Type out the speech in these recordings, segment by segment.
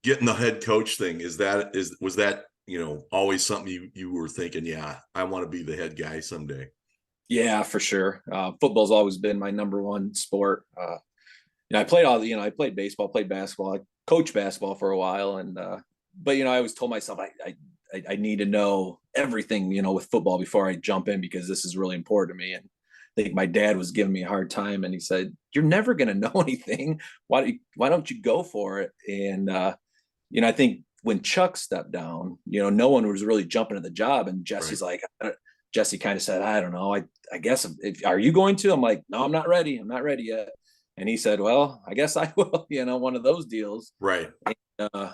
getting the head coach thing, was that, always something you were thinking, yeah, I want to be the head guy someday? Yeah, for sure. Football's always been my number one sport. I played I played baseball, played basketball, I coached basketball for a while, and but I always told myself I need to know everything, with football before I jump in because this is really important to me. And I think my dad was giving me a hard time, and he said, "You're never going to know anything. Why don't you go for it?" And I think when Chuck stepped down, no one was really jumping at the job, and Right. Jesse's like, Jesse kind of said, "I don't know. I guess are you going to?" I'm like, "No, I'm not ready. I'm not ready yet." And he said, "Well, I guess I will." One of those deals. Right. Uh,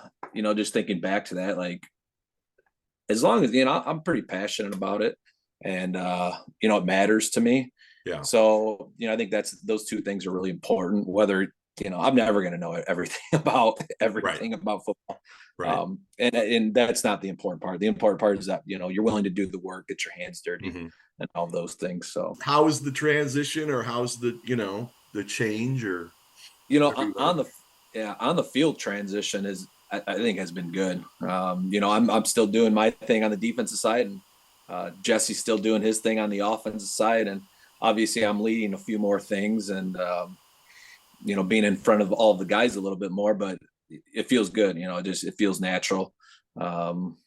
just thinking back to that, like as long as I'm pretty passionate about it, and it matters to me. Yeah. So I think those two things are really important. Whether I'm never going to know everything about Right. everything about football, Right. and that's not the important part. The important part is that you're willing to do the work, get your hands dirty, Hmm. and all those things. So How is the transition, or how's the change, or everywhere? on the on the field transition is I think has been good. I'm still doing my thing on the defensive side, and Jesse's still doing his thing on the offensive side, and obviously I'm leading a few more things, and being in front of all the guys a little bit more, but it feels good. It feels natural. Um,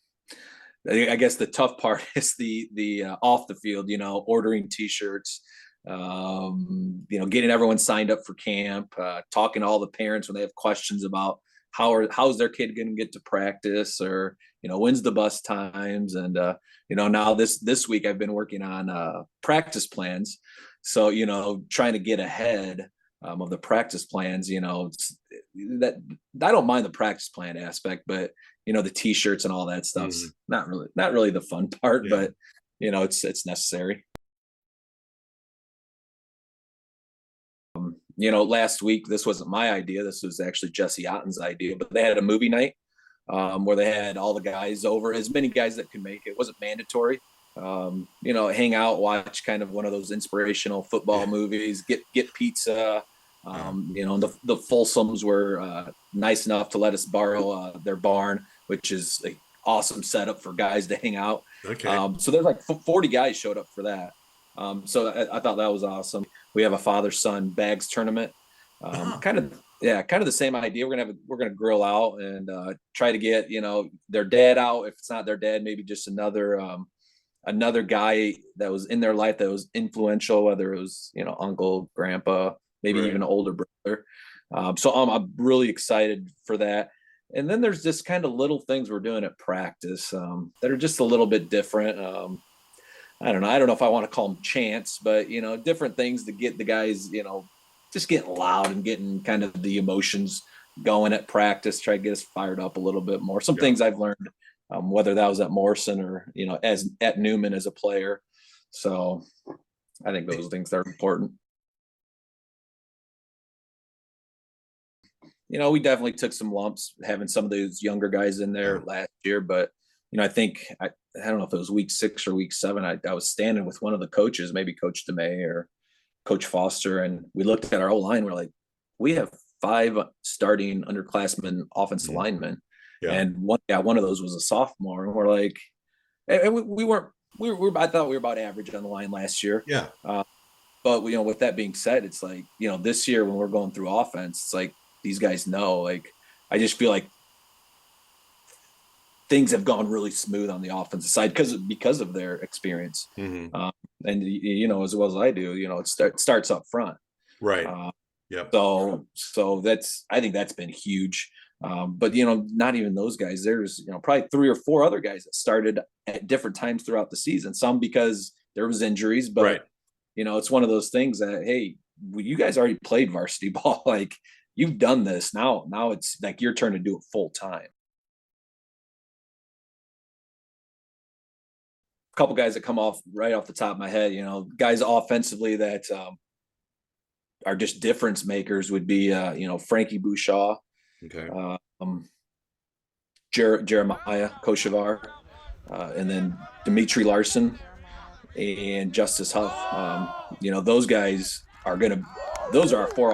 I guess the tough part is the off the field. Ordering T-shirts, getting everyone signed up for camp, talking to all the parents when they have questions about how's their kid going to get to practice, or when's the bus times, and now this week I've been working on practice plans, so trying to get ahead of the practice plans. That I don't mind the practice plan aspect, but the T-shirts and all that Mhm. stuff's not really the fun part, Yeah. but it's necessary. Last week, this wasn't my idea. This was actually Jesse Otten's idea, but they had a movie night where they had all the guys over, as many guys that could make it. It wasn't mandatory. Hang out, watch kind of one of those inspirational football Yeah. movies, get pizza. Yeah. The Folsoms were nice enough to let us borrow their barn, which is an awesome setup for guys to hang out. Okay. So there's like 40 guys showed up for that. So I thought that was awesome. We have a father-son bags tournament. Oh, Kind of the same idea. We're gonna grill out and try to get their dad out. If it's not their dad, maybe just another guy that was in their life that was influential, whether it was uncle, grandpa, maybe right. even an older brother. So I'm really excited for that. And then there's just kind of little things we're doing at practice that are just a little bit different. I don't know. I don't know if I want to call them chants, but different things to get the guys, just getting loud and getting kind of the emotions going at practice, try to get us fired up a little bit more. Some Yeah. things I've learned, whether that was at Morrison or as at Newman as a player. So I think those things are important. We definitely took some lumps having some of those younger guys in Yeah. there last year, but I think I don't know if it was week 6 or week 7. I was standing with one of the coaches, maybe Coach DeMay or Coach Foster, and we looked at our whole line. We're like, we have 5 starting underclassmen offensive Mhm. linemen, Yeah. and one of those was a sophomore, and we're like, and we weren't I thought we were about average on the line last year. Yeah. But with that being said, it's like this year when we're going through offense, it's like these guys know. Like I just feel like things have gone really smooth on the offensive side because of their experience, Hmm. um, and as well as I do, starts up front. Right. Uh, Yep. so I think that's been huge. But not even those guys. There's probably 3 or 4 other guys that started at different times throughout the season. Some because there was injuries, Right. but it's one of those things that, hey, you guys already played varsity ball. Like you've done this now. Now it's like your turn to do it full time. A couple guys that come off right off the top of my head, guys offensively that are just difference makers would be, Frankie Bouchaw, Okay. um, Jeremiah Koshevar, and then Dimitri Larson and Justice Huff. Those guys are those are our 4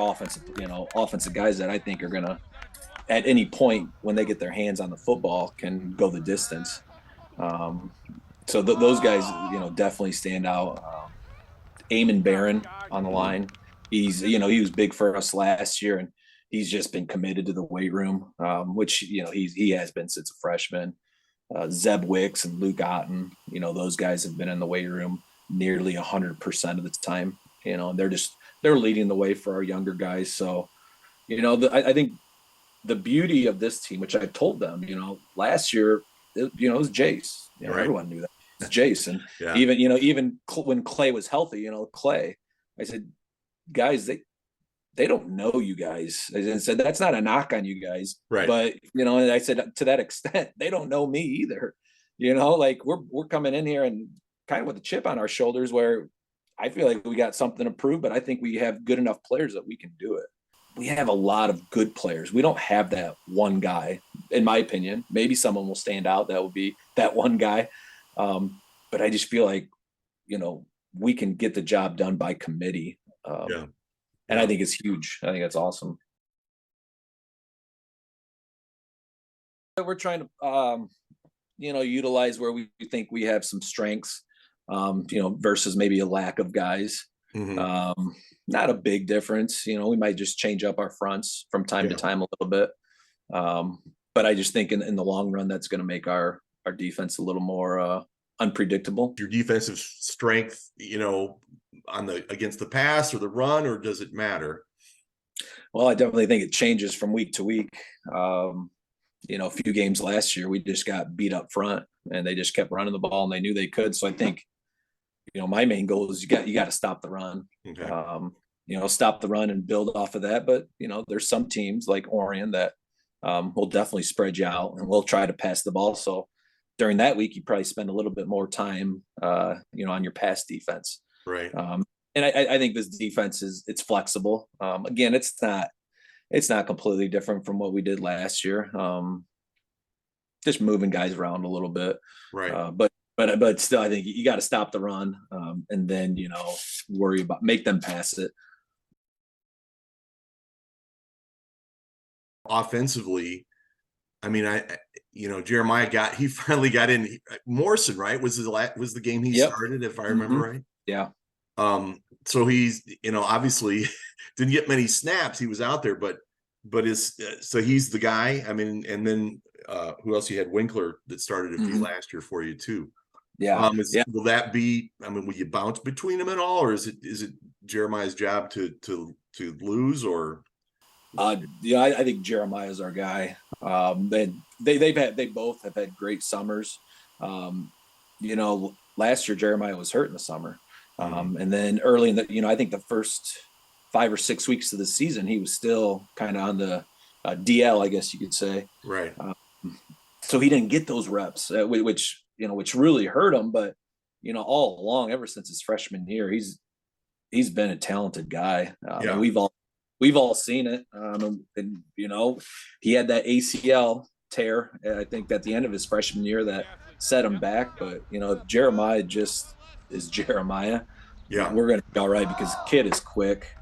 offensive guys that I think are gonna at any point when they get their hands on the football can go the distance. Um, so those guys, definitely stand out. Eamon Barron on the Mhm. line. He was big for us last year, and he's just been committed to the weight room, which he has been since a freshman. Zeb Wicks and Luke Otten, those guys have been in the weight room nearly 100% of the time. And they're leading the way for our younger guys. So, I think the beauty of this team, which I told them, last year, it was Jace. Right. Everyone knew that it's Jace, and Yeah. even when Clay was healthy, Clay, I said, guys, they don't know you guys. I said that's not a knock on you guys, Right. but and I said to that extent, they don't know me either. Like we're coming in here and kind of with a chip on our shoulders, where I feel like we got something to prove, but I think we have good enough players that we can do it. We have a lot of good players. We don't have that one guy, in my opinion. Maybe someone will stand out. That would be that one guy. But I just feel like, we can get the job done by committee. Yeah. And I think it's huge. I think that's awesome. We're trying to, utilize where we think we have some strengths, versus maybe a lack of guys. Mhm. Not a big difference. We might just change up our fronts from time to Yeah. time a little bit. But I just think in the long run, that's going to make our defense a little more unpredictable. Your defensive strength, against the pass or the run, or does it matter? Well, I definitely think it changes from week to week. A few games last year, we just got beat up front, and they just kept running the ball, and they knew they could. So I think, my main goal is you got to stop the run. Okay. Stop the run and build off of that. But there's some teams like Orion that will definitely spread you out, and we'll try to pass the ball. So during that week, you probably spend a little bit more time, on your pass defense. Right. And I think this defense it's flexible. Again, it's not completely different from what we did last year. Just moving guys around a little bit. Right. But still, I think you got to stop the run, and then worry about make them pass it. Offensively, I mean, Jeremiah he finally got in. Morrison, right? Was the game he started, if I remember right? Yeah. So he's, obviously didn't get many snaps. He was out there, but so he's the guy. I mean, and then who else? You had Winkler that started a few last year for you too. Yeah. Will that be? I mean, will you bounce between them at all, or is it Jeremiah's job to lose, or? I think Jeremiah's our guy. They both have had great summers. Last year Jeremiah was hurt in the summer, and then early in the I think the first 5 or 6 weeks of the season he was still kind of on the DL, I guess you could say. Right. So he didn't get those reps, which really hurt him. But all along, ever since his freshman year, he's been a talented guy. Yeah. We've all seen it. And he had that ACL tear, I think, at the end of his freshman year that set him back. But, Jeremiah just is Jeremiah. Yeah. We're going to be all right because the kid is quick.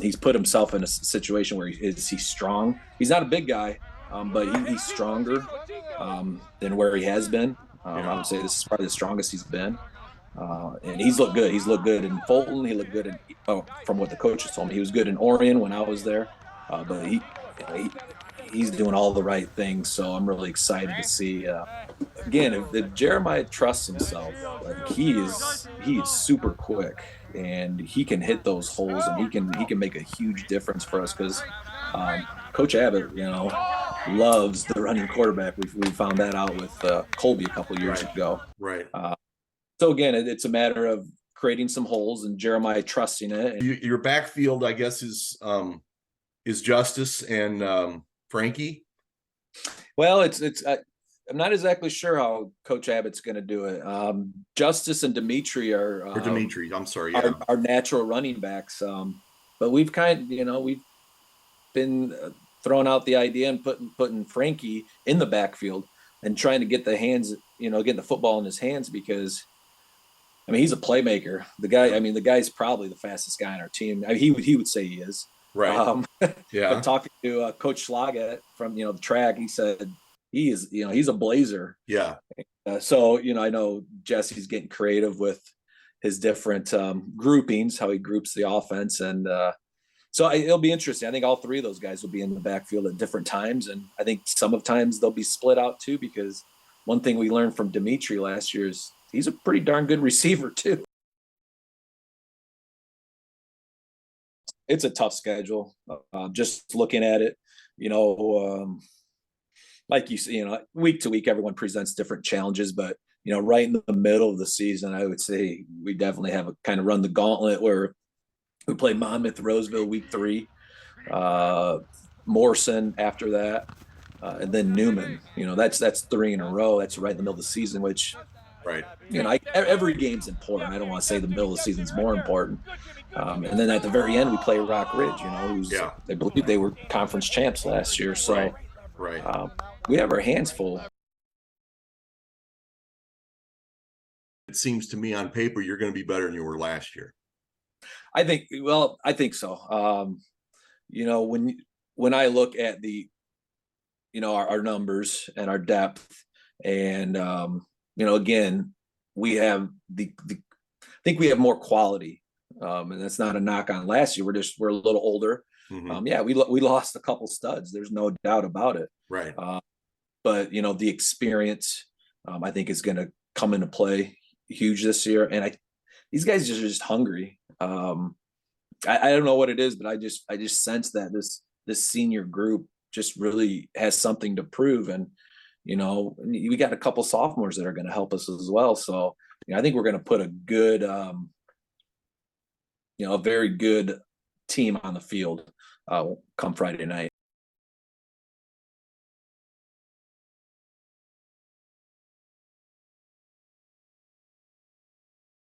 He's put himself in a situation where he's strong. He's not a big guy, but he's stronger than where he has been. I would say this is probably the strongest he's been. And he's looked good. He's looked good in Fulton. He looked good from what the coaches told me. He was good in Orion when I was there. But he's doing all the right things. So I'm really excited to see. Again, if Jeremiah trusts himself, like he is super quick, and he can hit those holes, and he can make a huge difference for us because Coach Abbott, loves the running quarterback. We found that out with Colby a couple years ago. Right. So again, it's a matter of creating some holes and Jeremiah trusting it. Your backfield, I guess, is Justice and Frankie. Well, I'm not exactly sure how Coach Abbott's going to do it. Justice and Dimitri are Dimitri. I'm sorry, our natural running backs. But we've we've been throwing out the idea and putting Frankie in the backfield and trying to get getting the football in his hands because. I mean, he's a playmaker. The guy's probably the fastest guy on our team. I mean, he would say he is. Right. Um, Yeah. but talking to Coach Schlaga from the track, he said he's a blazer. Yeah. So I know Jesse's getting creative with his different groupings, how he groups the offense, and so it'll be interesting. I think all three of those guys will be in the backfield at different times, and I think some of times they'll be split out too. Because one thing we learned from Dimitri last year is he's a pretty darn good receiver too. It's a tough schedule. Just looking at it, like you see, week to week, everyone presents different challenges, but right in the middle of the season, I would say we definitely have a kind of run the gauntlet where we play Monmouth, Roseville week 3, Morrison after that, and then Newman. That's 3 in a row. That's right in the middle of the season, which Right. every game's important. I don't want to say the middle of the season's more important. And then at the very end, we play Rock Ridge. I believe they were conference champs last year. So Right. we have our hands full. It seems to me on paper you're going to be better than you were last year. I think so. When I look at our numbers and our depth, and again, we have I think we have more quality, and that's not a knock on last year. We're a little older. Mhm. We lost a couple studs. There's no doubt about it. Right. But the experience, I think, is going to come into play huge this year, and these guys are just hungry. I don't know what it is, but I just sense that this senior group just really has something to prove, and we got a couple sophomores that are going to help us as well. So I think we're going to put a good, a very good team on the field come Friday night.